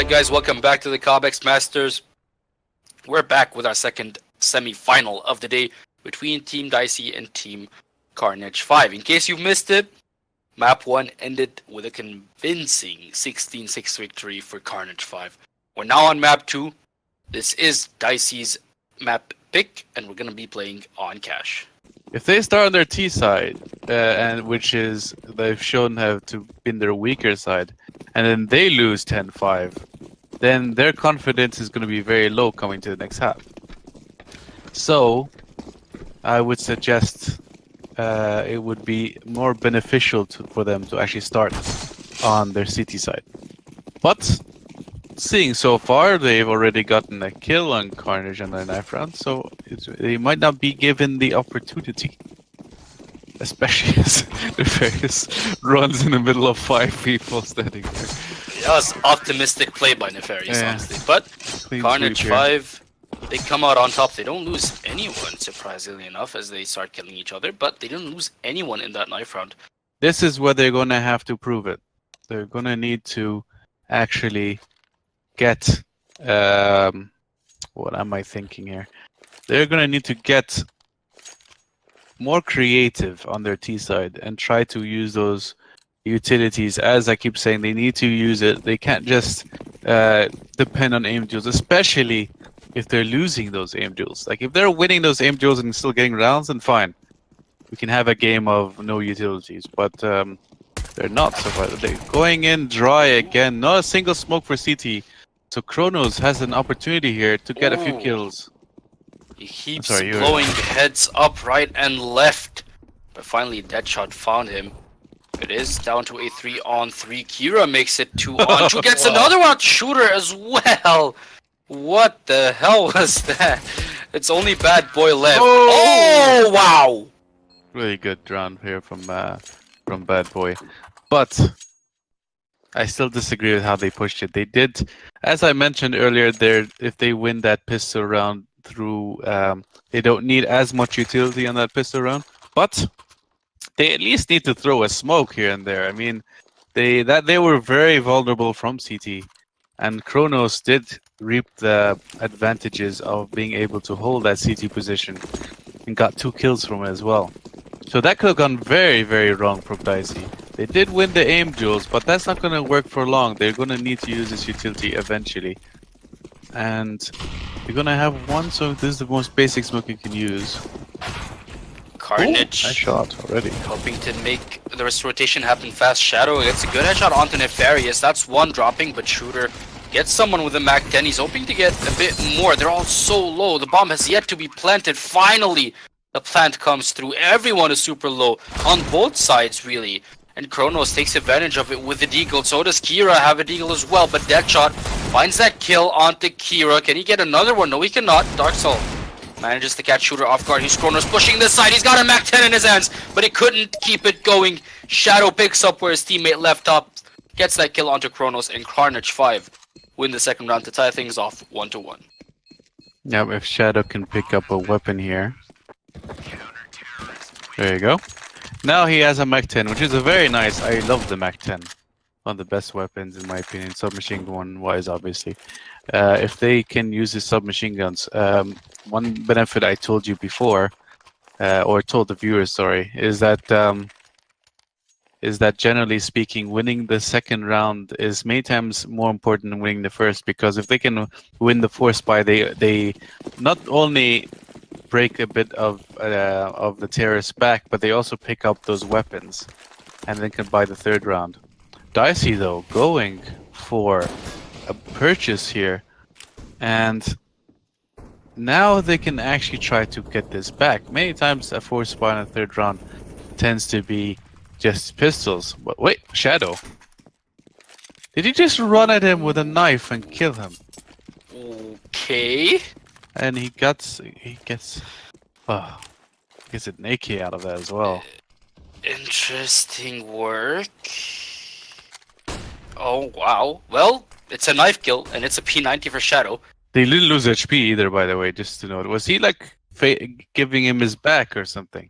Alright guys, welcome back to the Cobx Masters. We're back with our second semi-final of the day between Team Dicey and Team Carnage5. In case you've missed it, Map 1 ended with a convincing 16-6 victory for Carnage5. We're now on Map 2. This is Dicey's map pick, and we're going to be playing on Cash. If they start on their T side, and which is they've shown have to been their weaker side, and then they lose 10-5, then their confidence is going to be very low coming to the next half. So, I would suggest it would be more beneficial for them to actually start on their city side. But seeing so far, they've already gotten a kill on Carnage on their knife round, so they might not be given the opportunity. Especially as Nefarious runs in the middle of 5 people standing there. That was optimistic play by Nefarious, honestly. But Clean Carnage5, they come out on top. They don't lose anyone, surprisingly enough, as they start killing each other. But they didn't lose anyone in that knife round. This is where they're going to have to prove it. They're going to need to actually get... what am I thinking here? They're going to need to get more creative on their T side and try to use those utilities. As I keep saying, they need to use it. They can't just depend on aim duels, especially if they're losing those aim duels. Like if they're winning those aim duels and still getting rounds, then fine. We can have a game of no utilities, but they're not so far. They're going in dry again. Not a single smoke for CT. So Kronos has an opportunity here to get a few kills. He keeps blowing heads up, right, and left. But finally, Deadshot found him. It is down to a 3-on-3. Kira makes it 2-on-2. Gets another one shooter as well. What the hell was that? It's only Bad Boy left. Oh wow! Really good round here from Bad Boy. But I still disagree with how they pushed it. They did, as I mentioned earlier, if they win that pistol round through, they don't need as much utility on that pistol round, but they at least need to throw a smoke here and there. I mean, they were very vulnerable from CT, and Kronos did reap the advantages of being able to hold that CT position and got 2 kills from it as well. So that could have gone very, very wrong from Dicey. They did win the aim duels, but that's not going to work for long. They're going to need to use this utility eventually. And you're going to have one, so this is the most basic smoke you can use. Carnage. Nice shot already. Hoping to make the rotation happen fast. Shadow gets a good headshot onto Nefarious. That's one dropping, but Shooter gets someone with a Mac 10. He's hoping to get a bit more. They're all so low. The bomb has yet to be planted. Finally, the plant comes through. Everyone is super low on both sides, really. And Kronos takes advantage of it with the deagle. So does Kira have a deagle as well. But Deadshot finds that kill onto Kira. Can he get another one? No, he cannot. Dark Soul manages to catch Shooter off guard. He's Kronos pushing this side. He's got a Mac 10 in his hands, but he couldn't keep it going. Shadow picks up where his teammate left off. Gets that kill onto Kronos, and Carnage5 win the second round to tie things off 1-1. Yeah, if Shadow can pick up a weapon here. There you go. Now he has a Mac 10, which is a very nice. I love the Mac 10. One of the best weapons in my opinion, submachine gun wise, obviously. If they can use his submachine guns, one benefit I told you before, or told the viewers, sorry, is that generally speaking, winning the second round is many times more important than winning the first, because if they can win the force buy, they not only break a bit of the terrorists back, but they also pick up those weapons and then can buy the third round. Dicey though going for a purchase here, and now they can actually try to get this back. Many times a force buy in the third round tends to be just pistols. But wait, Shadow, did he just run at him with a knife and kill him? Okay. And he gets an AK out of that as well. Interesting work. Oh wow. Well, it's a knife kill and it's a P90 for Shadow. They didn't lose HP either, by the way, just to note. Was he like giving him his back or something?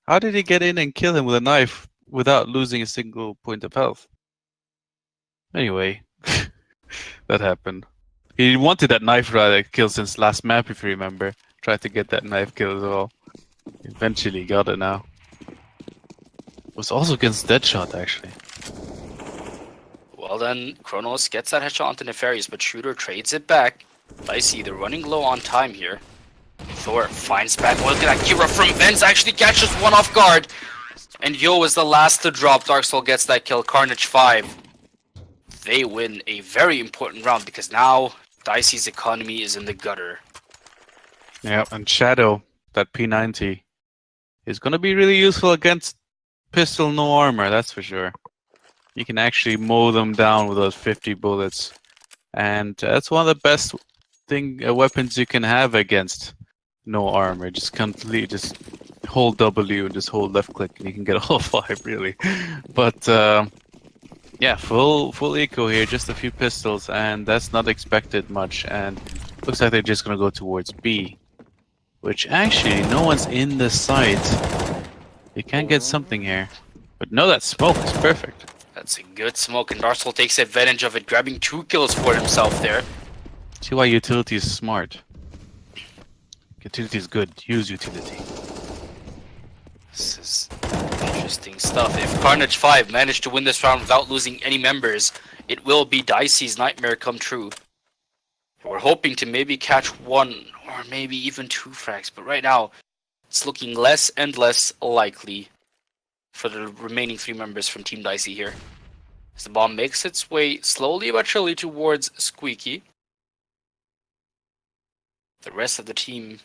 How did he get in and kill him with a knife without losing a single point of health? Anyway, That happened. He wanted that knife kill since last map, if you remember. Tried to get that knife kill as well. Eventually got it now. It was also against Deadshot, actually. Well then, Kronos gets that headshot onto Nefarious, but Shooter trades it back. Dicey, they're running low on time here. Thor finds back. Look at that. Kira from Benz actually catches one off guard. And Yo is the last to drop. Dark Soul gets that kill. Carnage5. They win a very important round because now Dicey's economy is in the gutter. Yeah, and Shadow, that P90, is going to be really useful against pistol no armor, that's for sure. You can actually mow them down with those 50 bullets. And that's one of the best weapons you can have against no armor. Just hold W and just hold left click and you can get all 5 really. But yeah, full eco here, just a few pistols, and that's not expected much. And looks like they're just gonna go towards B, which actually no one's in the site. You can get something here, but no, that smoke is perfect. That's a good smoke, and Dark Soul takes advantage of it, grabbing 2 kills for himself there. See why utility is smart. Utility is good. Use utility. This is interesting stuff. If Carnage5 managed to win this round without losing any members, it will be Dicey's nightmare come true. We're hoping to maybe catch 1 or maybe even 2 frags, but right now it's looking less and less likely for the remaining 3 members from Team Dicey here. As the bomb makes its way slowly but surely towards Squeaky. The rest of the team,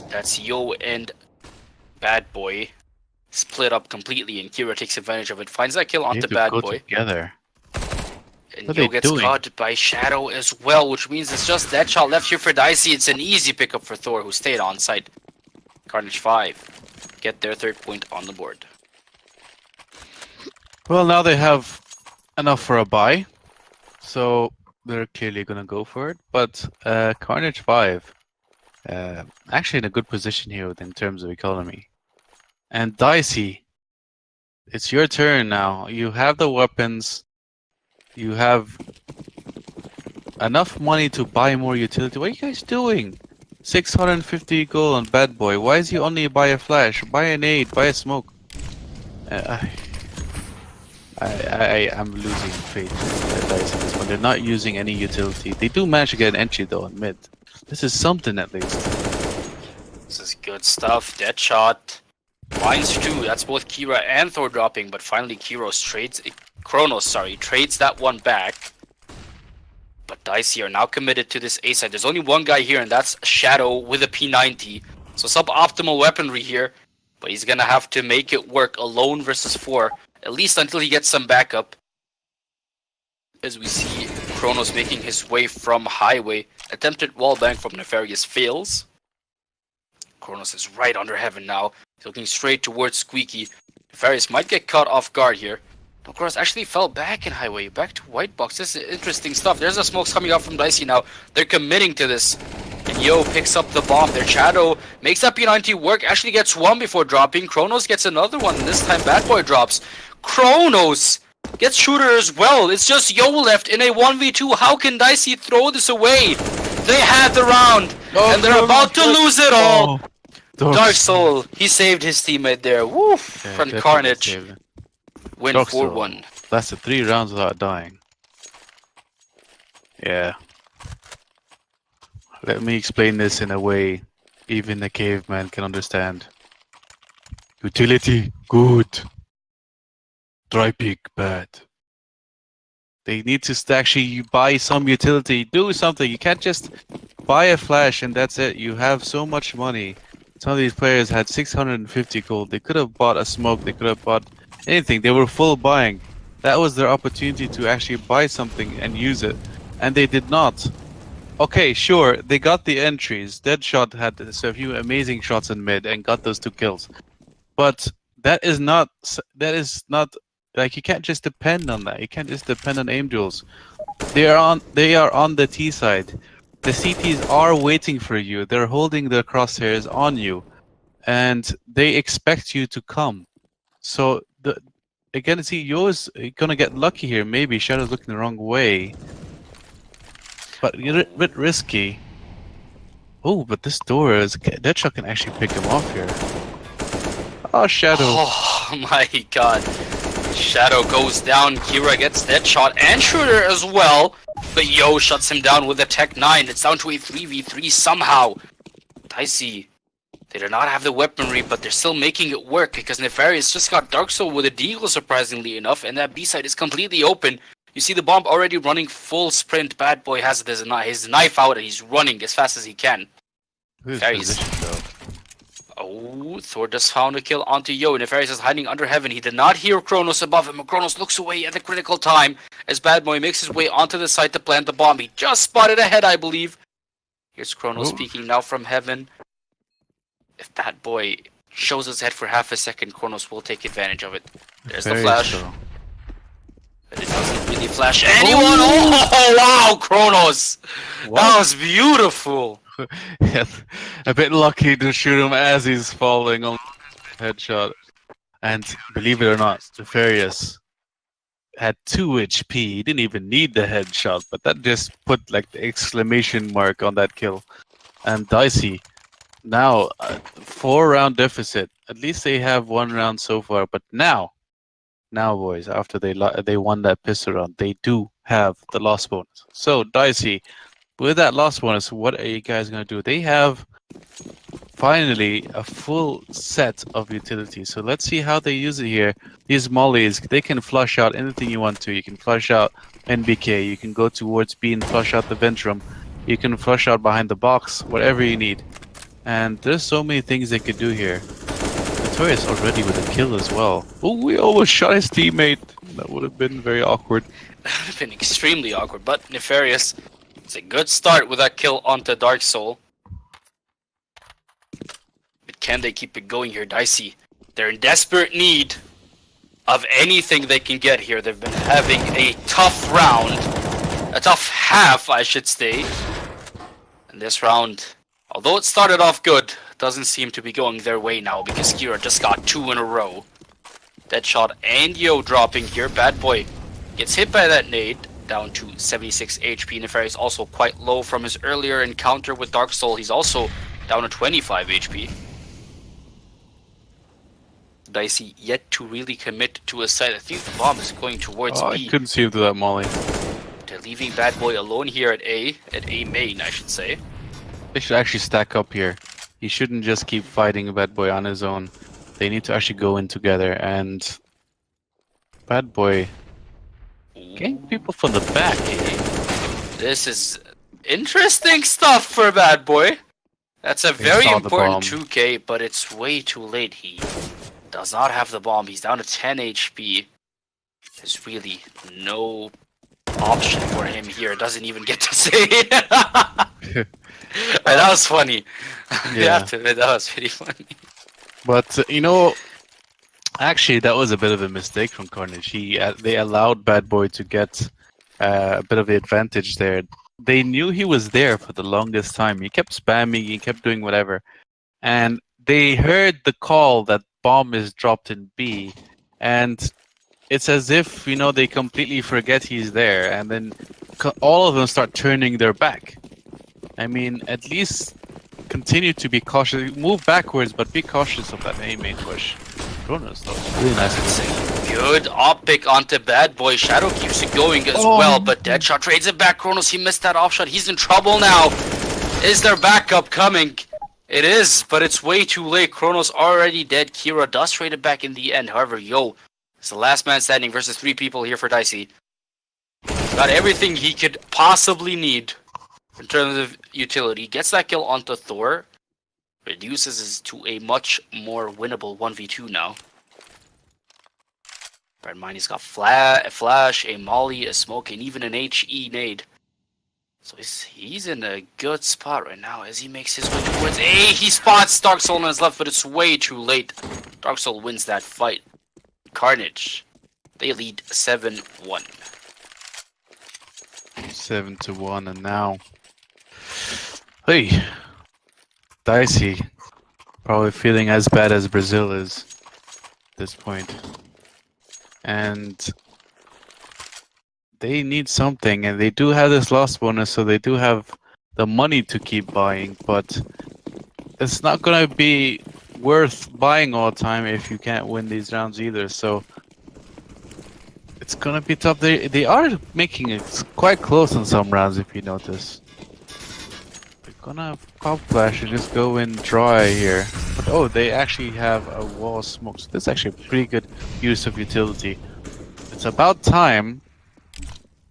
that's Yo and Bad Boy, split up completely, and Kira takes advantage of it. Finds that kill onto Bad Boy. Together. And Yo gets caught by Shadow as well, which means it's just Deadshot left here for Dicey. It's an easy pickup for Thor, who stayed on site. Carnage5 get their 3rd point on the board. Well, now they have enough for a buy, so they're clearly gonna go for it. But Carnage5 actually in a good position here in terms of economy. And Dicey, it's your turn now. You have the weapons. You have enough money to buy more utility. What are you guys doing? 650 gold on Bad Boy. Why is he only buy a flash? Buy a nade, buy a smoke. I'm losing faith in Dicey this one. They're not using any utility. They do manage to get an entry though in mid. This is something at least. This is good stuff. Deadshot. Lines 2. That's both Kira and Thor dropping, but finally Kronos trades that one back. But Dicey are now committed to this A side. There's only one guy here, and that's Shadow with a P90. So suboptimal weaponry here, but he's gonna have to make it work alone versus 4, at least until he gets some backup. As we see Kronos making his way from Highway. Attempted wallbang from Nefarious fails. Kronos is right under heaven now. He's looking straight towards Squeaky. Nefarious might get caught off guard here. No, Kronos actually fell back in Highway, back to White Box. This is interesting stuff. There's the smokes coming out from Dicey now. They're committing to this. And Yo picks up the bomb. Their Shadow makes that P90 work. Actually gets one before dropping. Kronos gets another one. And this time Bad Boy drops. Kronos gets Shooter as well. It's just Yo left in a 1v2. How can Dicey throw this away? They had the round. And they're about to lose it all. Dark Soul, he saved his teammate there. Woof! From Carnage. Win 4-1. That's the 3 rounds without dying. Yeah. Let me explain this in a way even a caveman can understand. Utility, good. Dry peak, bad. They need to actually buy some utility. Do something. You can't just buy a flash and that's it. You have so much money. Some of these players had 650 gold. They could have bought a smoke. They could have bought anything. They were full buying. That was their opportunity to actually buy something and use it. And they did not. Okay, sure, they got the entries. Deadshot had a few amazing shots in mid and got those 2 kills. But that is not like, you can't just depend on that. You can't just depend on aim duels. They are on the T side. The CTs are waiting for you. They're holding their crosshairs on you, and they expect you to come. So again, see, Yo is gonna get lucky here. Maybe Shadow's looking the wrong way, but a bit risky. Oh, but this door is Deadshot can actually pick him off here. Oh, Shadow. Oh my god. Shadow goes down, Kira gets Deadshot and Shooter as well. But Yo shuts him down with a Tech 9. It's down to a 3v3 somehow. Dicey, they do not have the weaponry, but they're still making it work because Nefarious just got Dark Soul with a deagle, surprisingly enough, and that B-side is completely open. You see the bomb already running full sprint. Bad Boy has his knife out and he's running as fast as he can. Nefarious. Oh, Thor just found a kill onto Yo. Nefarious is hiding under heaven. He did not hear Kronos above him. Kronos looks away at the critical time as Bad Boy makes his way onto the site to plant the bomb. He just spotted ahead, I believe. Here's Kronos speaking now from heaven. If Bad Boy shows his head for half a second, Kronos will take advantage of it. There's the flash. But it doesn't really flash anyone. Oh, wow, Kronos! What? That was beautiful. Yeah, a bit lucky to shoot him as he's falling on headshot. And believe it or not, Nefarious had 2 HP. He didn't even need the headshot, but that just put like the exclamation mark on that kill. And Dicey, now 4-round deficit. At least they have 1 round so far, but now boys, after they won that pistol round, they do have the loss bonus. So Dicey, with that loss bonus, what are you guys gonna do? They have finally a full set of utilities. So let's see how they use it here. These mollies, they can flush out anything you want to. You can flush out NBK, you can go towards B and flush out the Ventrum, you can flush out behind the box, whatever you need. And there's so many things they could do here. Notorious already with a kill as well. Oh, we almost shot his teammate. That would have been very awkward. That would have been extremely awkward, but Nefarious, it's a good start with that kill onto Dark Soul. But can they keep it going here, Dicey? They're in desperate need of anything they can get here. They've been having a tough round. A tough half, I should say. And this round, although it started off good, doesn't seem to be going their way now because Kira just got 2 in a row. Deadshot and Yo dropping here. Bad Boy gets hit by that nade, down to 76 HP. Nefarious also quite low from his earlier encounter with Dark Soul. He's also down to 25 HP. Dicey yet to really commit to a site. I think the bomb is going towards B. I couldn't see him through that molly. They're leaving Bad Boy alone here at A main, I should say. They should actually stack up here. He shouldn't just keep fighting Bad Boy on his own. They need to actually go in together, and Bad Boy getting people from the back. This is interesting stuff for Bad Boy. That's a very important 2K, but it's way too late. He does not have the bomb. He's down to 10 HP. There's really no option for him here. Doesn't even get to say it. That was funny. Yeah, that was pretty funny. But you know, actually, that was a bit of a mistake from Carnage. They allowed Bad Boy to get a bit of the advantage there. They knew he was there for the longest time. He kept spamming, he kept doing whatever, and they heard the call that bomb is dropped in B, and it's as if, you know, they completely forget he's there, and then all of them start turning their back. I mean, at least continue to be cautious. Move backwards, but be cautious of that A main push. Kronos, though, really nice. It's a good op pick onto Bad Boy. Shadow keeps it going as well, but Deadshot trades it back. Kronos, he missed that off shot. He's in trouble now. Is there backup coming? It is, but it's way too late. Kronos already dead. Kira does trade it back in the end. However, Yo is the last man standing versus 3 people here for Dicey. Got everything he could possibly need in terms of utility. Gets that kill onto Thor. Reduces it to a much more winnable 1v2 now. Bear in mind, he's got a flash, a molly, a smoke, and even an HE nade. So he's in a good spot right now as he makes his way towards A. He spots Dark Soul on his left, but it's way too late. Dark Soul wins that fight. Carnage, they lead 7-1. 7-1, and now, hey, Dicey probably feeling as bad as Brazil is at this point. and they need something, and they do have this loss bonus, so they do have the money to keep buying, but it's not gonna be worth buying all the time if you can't win these rounds either. So it's gonna be tough. They are making it quite close on some rounds if you notice. They're gonna pop flash and just go in dry here. But oh, they actually have a wall of smoke. So that's actually a pretty good use of utility. It's about time.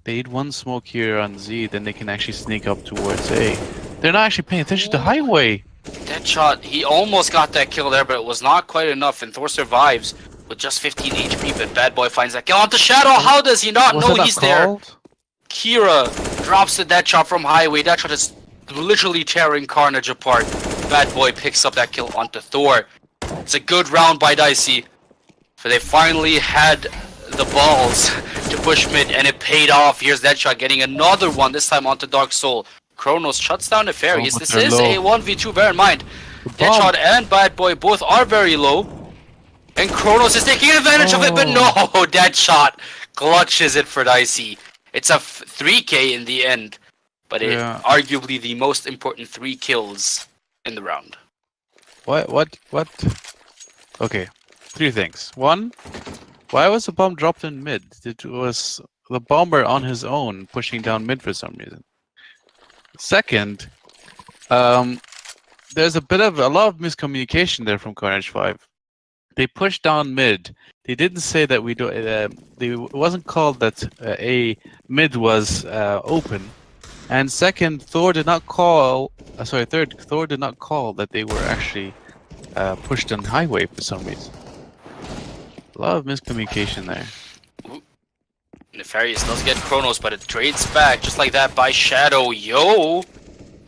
They need one smoke here on Z, then they can actually sneak up towards A. They're not actually paying attention to highway. That shot, he almost got that kill there, but it was not quite enough, and Thor survives with just 15 HP, but Bad Boy finds that kill onto Shadow. How does he not know he's there? Kira drops the dead shot from highway. That shot is literally tearing Carnage apart. Bad Boy picks up that kill onto Thor. It's a good round by Dicey, for they finally had the balls to push mid, and it paid off. Here's Deadshot getting another one, this time onto Dark Soul. Kronos shuts down Nefarious. This is a 1v2, bear in mind. Deadshot and Bad Boy both are very low, and Kronos is taking advantage of it, but no! Deadshot clutches it for Dicey. It's a 3k in the end, but it arguably the most important 3 kills in the round. What? Okay, 3 things. 1, why was the bomb dropped in mid? It was the bomber on his own pushing down mid for some reason. Second, there's a lot of miscommunication there from Carnage5. They pushed down mid. They didn't say that we do. It wasn't called that a mid was open. And second, Thor did not call. Third, Thor did not call that they were actually pushed on highway for some reason. A lot of miscommunication there. Ooh. Nefarious does get Kronos, but it trades back just like that by Shadow. Yo!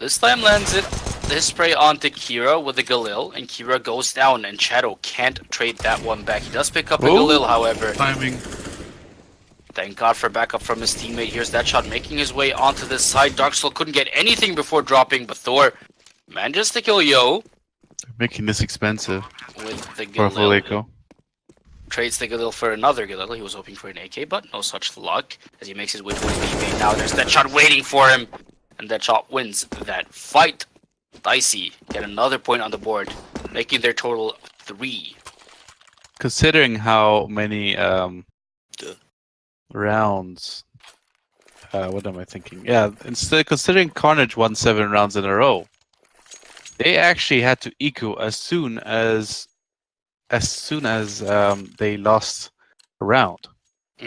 This time lands it. This spray onto Kira with the Galil, and Kira goes down, and Shadow can't trade that one back. He does pick up a Galil, however. Timing. Thank God for backup from his teammate. Here's Deadshot making his way onto this side. Dark Soul couldn't get anything before dropping, but Thor manages to kill Yo. They're making this expensive. With the For a full Galil. echo. Trades the Galil for another Galil. He was hoping for an AK, but no such luck as he makes his way towards B. Now there's Deadshot waiting for him, and Deadshot wins that fight. Dicey get another point on the board, making their total 3. Considering how many rounds, what am I thinking? Yeah, instead considering Carnage won 7 rounds in a row, they actually had to eco as soon as they lost a round.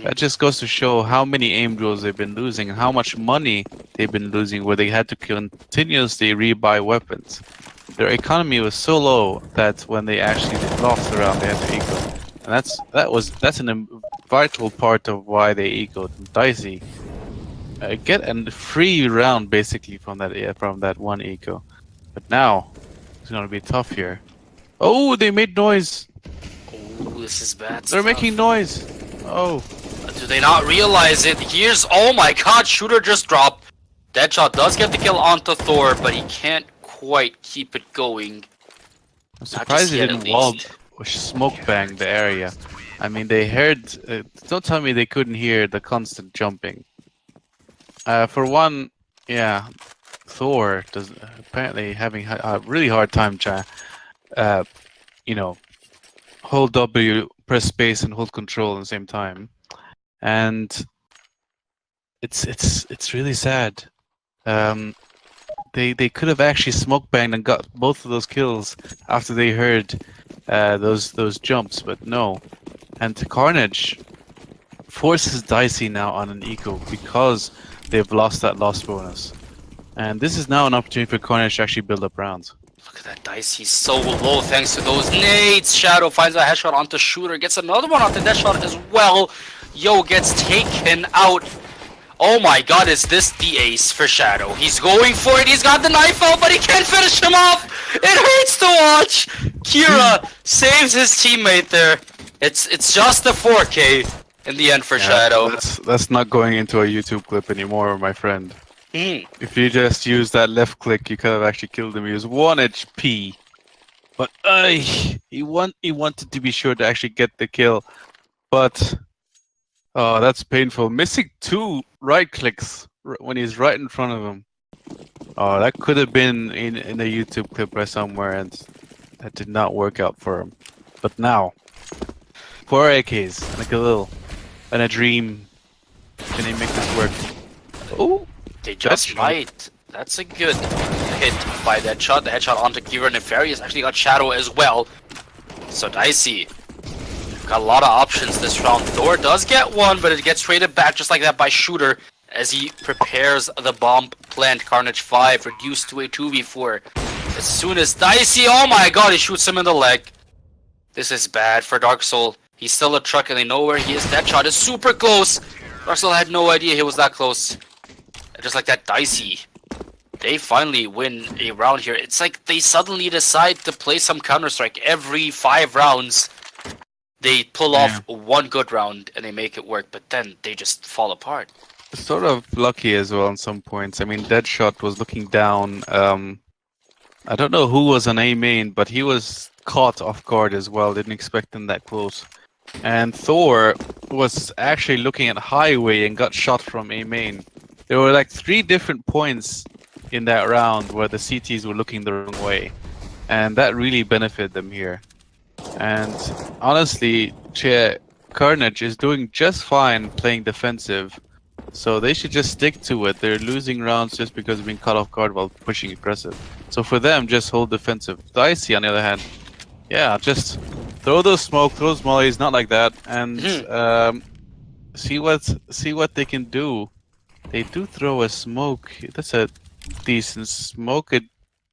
That just goes to show how many aim duels they've been losing and how much money they've been losing, where they had to continuously rebuy weapons. Their economy was so low that when they actually lost the round, they had to eco, and that's a vital part of why they ecoed. Dicey get a free round basically from that one eco, but now it's gonna be tough here. Oh, they made noise. Oh, this is bad. They're making noise. Oh. Do they not realize it? Here's, oh my god, Shooter just dropped. Deadshot does get the kill onto Thor, but he can't quite keep it going. I'm surprised they didn't wall or smoke bang the area. I mean, they heard. Don't tell me they couldn't hear the constant jumping. For one, yeah, Thor does apparently having a really hard time trying, hold W, press space, and hold control at the same time. And it's really sad. They could have actually smoke banged and got both of those kills after they heard those jumps, but no. And Carnage forces Dicey now on an eco because they've lost that loss bonus. And this is now an opportunity for Carnage to actually build up rounds. Look at that dice, he's so low thanks to those nades. Shadow finds a headshot onto Shooter, gets another one onto Deadshot as well. Yo gets taken out. Oh my god, is this the ace for Shadow? He's going for it, he's got the knife out, but he can't finish him off! It hurts to watch! Kira saves his teammate there. It's just the 4k in the end for Shadow. That's not going into a YouTube clip anymore, my friend. If you just use that left click, you could have actually killed him. He was 1 HP. But he wanted to be sure to actually get the kill. But Oh, that's painful. Missing 2 right clicks when he's right in front of him. Oh, that could have been in a YouTube clip right somewhere, and that did not work out for him. But now, 4 AKs and a Galil and a Dream. Can they make this work? Oh, They just might. That's a good hit by that shot. The headshot onto Kira Nefarious actually got Shadow as well. So Dicey got a lot of options this round. Thor does get one, but it gets traded back just like that by Shooter as he prepares the bomb plant. Carnage5 reduced to a 2v4. As soon as Dicey, oh my god, he shoots him in the leg. This is bad for Dark Soul. He's still a truck and they know where he is. That shot is super close. Dark Soul had no idea he was that close. Just like that, Dicey. They finally win a round here. It's like they suddenly decide to play some Counter-Strike every 5 rounds. They pull off one good round and they make it work, but then they just fall apart. Sort of lucky as well on some points. I mean, Deadshot was looking down. I don't know who was on A main, but he was caught off guard as well. Didn't expect him that close. And Thor was actually looking at Highway and got shot from A main. There were like 3 different points in that round where the CTs were looking the wrong way. And that really benefited them here. And honestly, Carnage is doing just fine playing defensive. So they should just stick to it. They're losing rounds just because of being caught off guard while pushing aggressive. So for them, just hold defensive. Dicey, on the other hand, yeah, just throw those smoke, throw those mollies, not like that, and see what they can do. They do throw a smoke. That's a decent smoke.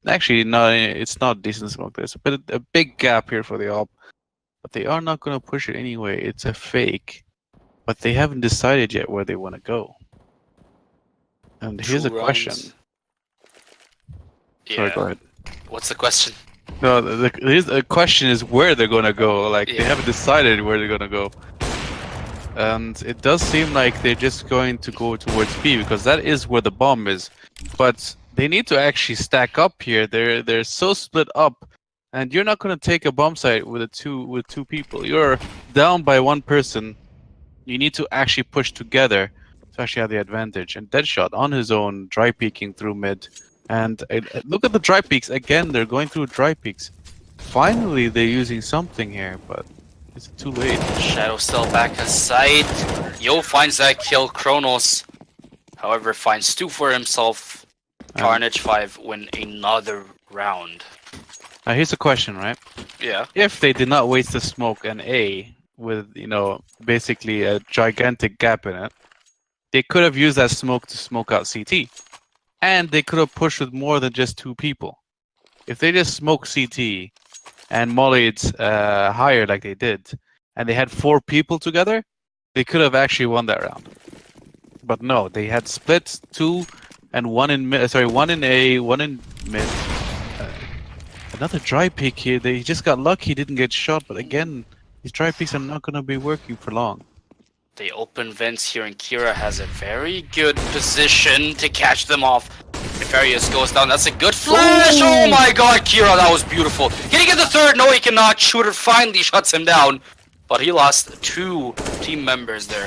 Actually, no, it's not decent smoke. There's a big gap here for the op, but they are not going to push it anyway. It's a fake, but they haven't decided yet where they want to go. And here's a question. Yeah. Sorry, go ahead. What's the question? No, the question is where they're going to go. Like, they haven't decided where they're going to go. And it does seem like they're just going to go towards B because that is where the bomb is. But they need to actually stack up here. They're so split up, and you're not going to take a bomb site with two people. You're down by 1 person. You need to actually push together to actually have the advantage. And Deadshot on his own, dry peeking through mid. And look at the dry peeks again. They're going through dry peeks. Finally, they're using something here, but is it too late? Shadow still back aside. Yo finds that kill. Kronos, however, finds 2 for himself. Carnage5 win another round. Now here's a question, right? Yeah. If they did not waste the smoke and A with, basically a gigantic gap in it, they could have used that smoke to smoke out CT. And they could have pushed with more than just 2 people. If they just smoked CT and mollied higher like they did, and they had 4 people together, they could have actually won that round. But no, they had split 2 and 1 in mid. Sorry, 1 in A, 1 in mid. Another dry peek here. They just got lucky, didn't get shot. But again, these dry peeks are not going to be working for long. They open vents here, and Kira has a very good position to catch them off. Nefarious goes down. That's a good flash. Oh my god, Kira, that was beautiful. Can he get the 3rd? No, he cannot. Shooter finally shuts him down. But he lost 2 team members there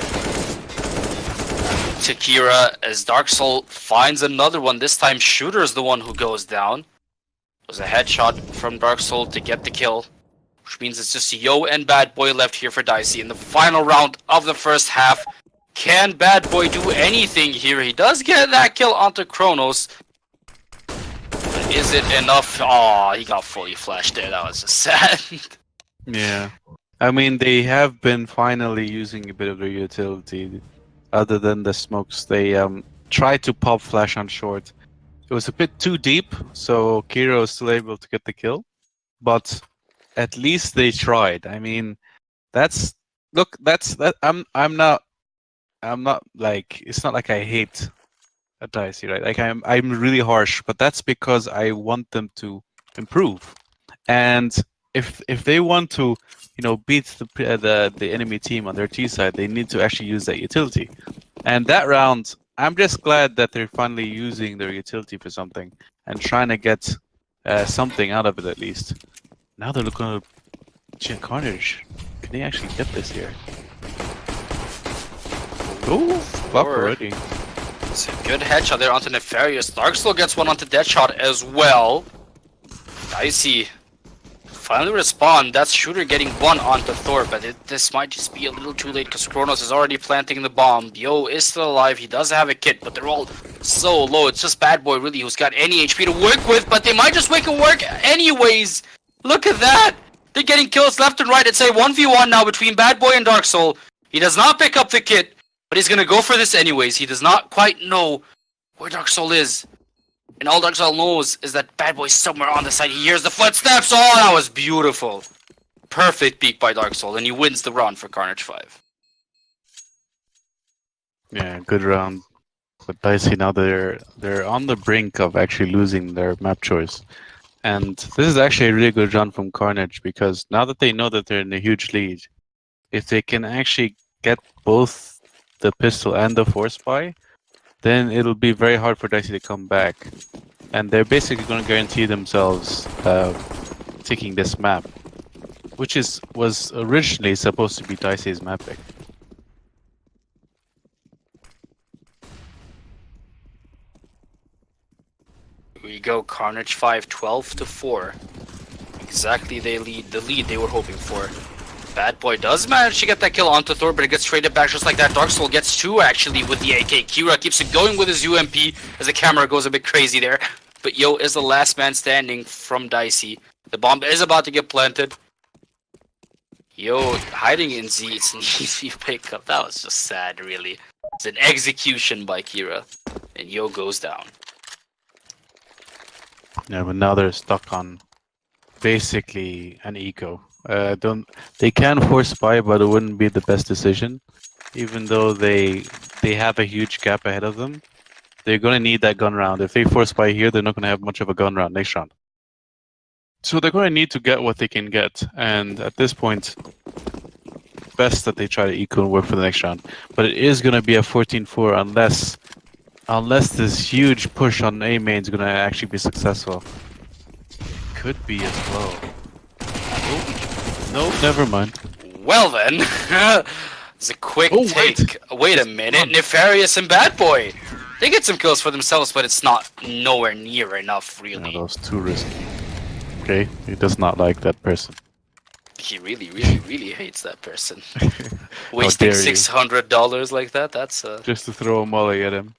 to Kira as Dark Soul finds another one. This time, Shooter's the one who goes down. It was a headshot from Dark Soul to get the kill, which means it's just Yo and Bad Boy left here for Dicey in the final round of the first half. Can Bad Boy do anything here? He does get that kill onto Kronos. But is it enough? Oh, he got fully flashed there. That was just sad. Yeah. I mean, they have been finally using a bit of their utility. Other than the smokes, they tried to pop flash on short. It was a bit too deep, so Kira was still able to get the kill. But at least they tried. I mean, I'm not like, it's not like I hate a Dicey, right? Like I'm really harsh, but that's because I want them to improve. And if they want to, beat the enemy team on their T side, they need to actually use that utility. And that round, I'm just glad that they're finally using their utility for something and trying to get something out of it at least. Now they're looking at Carnage. Can they actually get this here? Ooh, flop already. It's a good headshot there onto Nefarious. Darksoul gets one onto Deadshot as well. Dicey finally respawn. That's Shooter getting one onto Thor, but this might just be a little too late because Kronos is already planting the bomb. Yo is still alive. He does have a kit, but they're all so low. It's just Bad Boy really who's got any HP to work with, but they might just make it work anyways. Look at that. They're getting kills left and right. It's a 1v1 now between Bad Boy and Darksoul. He does not pick up the kit, but he's gonna go for this anyways. He does not quite know where Darksoul is. And all Darksoul knows is that Bad Boy's somewhere on the side. He hears the footsteps. Oh, that was beautiful. Perfect peek by Darksoul, and he wins the round for Carnage5. Yeah, good round. But Dicey now they're on the brink of actually losing their map choice. And this is actually a really good round from Carnage because now that they know that they're in a huge lead, if they can actually get both the pistol and the force buy, then it'll be very hard for Dicey to come back. And they're basically going to guarantee themselves taking this map, which was originally supposed to be Dicey's map pick. We go Carnage5 12-4. Exactly the lead they were hoping for. Bad Boy does manage to get that kill onto Thor, but it gets traded back just like that. Darksoul gets two actually with the AK. Kira keeps it going with his UMP as the camera goes a bit crazy there. But Yo is the last man standing from Dicey. The bomb is about to get planted. Yo hiding in Z, it's an easy pickup. That was just sad, really. It's an execution by Kira. And Yo goes down. Yeah, but now they're stuck on basically an eco. They can force buy, but it wouldn't be the best decision. Even though they have a huge gap ahead of them, they're gonna need that gun round. If they force buy here, they're not gonna have much of a gun round next round. So they're gonna need to get what they can get, and at this point, best that they try to eco and work for the next round. But it is gonna be a 14-4 unless this huge push on A main is gonna actually be successful. Could be as well. No, never mind. Well then, it's a quick take. Wait a minute, Nefarious and Bad Boy. They get some kills for themselves, but it's not nowhere near enough, really. Yeah, that was too risky. Okay, he does not like that person. He really hates that person. Wasting $600 like that, that's just to throw a molly at him.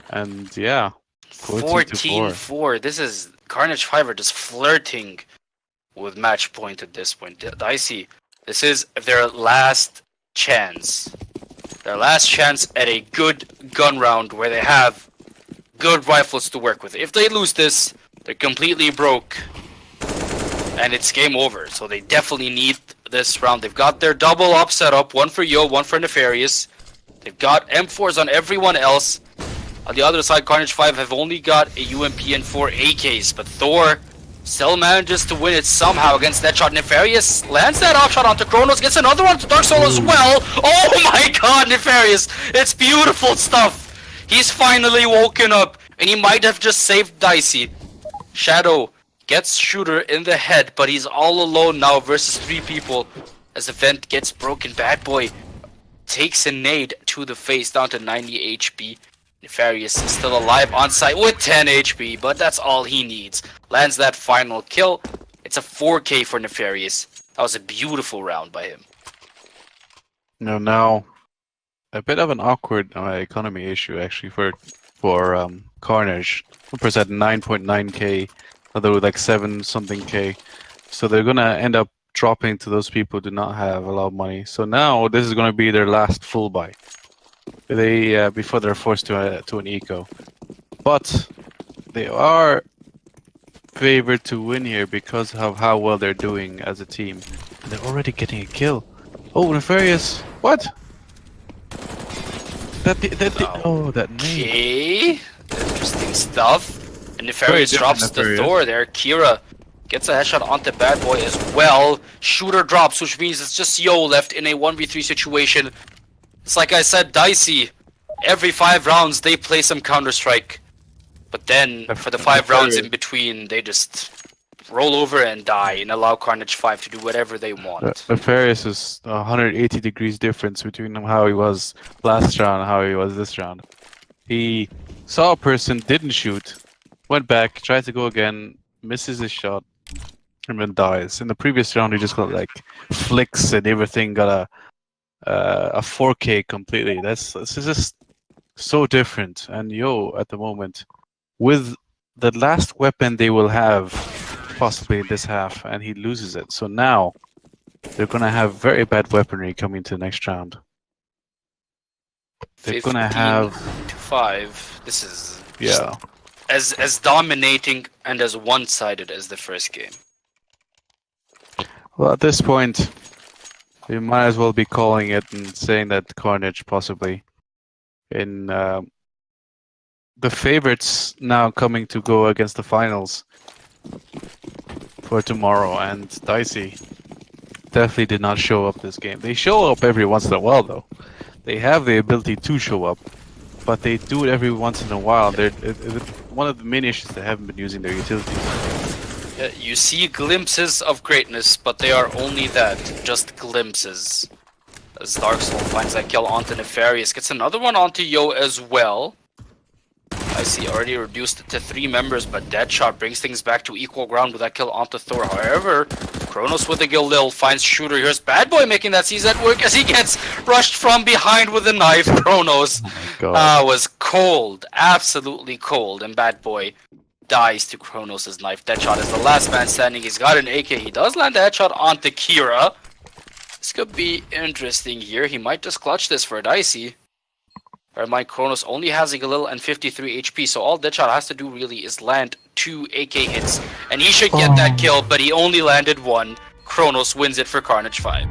And yeah, 14-4. This is Carnage5 are just flirting with match point at this point. Dicey, this is their last chance. Their last chance at a good gun round where they have good rifles to work with. If they lose this, they're completely broke. And it's game over. So they definitely need this round. They've got their double up setup. One for Yo, one for Nefarious. They've got M4s on everyone else. On the other side, Carnage5 have only got a UMP and 4 AKs. But Thor still manages to win it somehow against Deadshot. Nefarious lands that off shot onto Kronos. Gets another one to Darksoul as well. Oh my god, Nefarious. It's beautiful stuff. He's finally woken up. And he might have just saved Dicey. Shadow gets Shooter in the head, but he's all alone now versus 3 people. As the vent gets broken, Bad Boy takes a nade to the face down to 90 HP. Nefarious is still alive on site with 10 HP, but that's all he needs. Lands that final kill. It's a 4K for Nefarious. That was a beautiful round by him. Now a bit of an awkward economy issue actually for Carnage. One at 9.9k, other with like 7 something k. So they're gonna end up dropping to those people who do not have a lot of money. So now this is gonna be their last full buy. They before they're forced to an eco, but they are favored to win here because of how well they're doing as a team. And they're already getting a kill. Oh, Nefarious! What? That name. Okay, interesting stuff. And Nefarious drops the Thor there. Kira gets a headshot onto Bad Boy as well. Shooter drops, which means it's just Yo left in a 1v3 situation. It's like I said, Dicey, every 5 rounds they play some Counter-Strike. But then, for the 5 rounds in between, they just roll over and die and allow Carnage5 to do whatever they want. Nefarious is 180 degrees difference between how he was last round and how he was this round. He saw a person, didn't shoot, went back, tried to go again, misses his shot, and then dies. In the previous round, he just got like flicks and everything, got a 4K completely. This is just so different. And at the moment, with the last weapon they will have possibly in this half, and he loses it. So now they're gonna have very bad weaponry coming to the next round. They're gonna have 5. This is yeah. as dominating and as one-sided as the first game. Well, at this point, we might as well be calling it and saying that Carnage possibly in the favorites now coming to go against the finals for tomorrow, and Dicey definitely did not show up this game. They show up every once in a while, though. They have the ability to show up, but they do it every once in a while. They're one of the main issues they haven't been using their utilities. You see glimpses of greatness, but they are only that, just glimpses. As Dark Soul finds that kill onto Nefarious, gets another one onto Yo as well. I see already reduced to 3 members, but Deadshot brings things back to equal ground with that kill onto Thor. However, Kronos with the Gildil finds Shooter. Here's Bad Boy making that CZ work as he gets rushed from behind with a knife. Kronos was cold, absolutely cold, and Bad Boy dies to Kronos' knife. Deadshot is the last man standing. He's got an AK. He does land a headshot onto Kira. This could be interesting here. He might just clutch this for Dicey. Mind, Kronos only has a Galil and 53 HP, so all Deadshot has to do really is land 2 AK hits, and he should get that kill, but he only landed 1. Kronos wins it for Carnage5.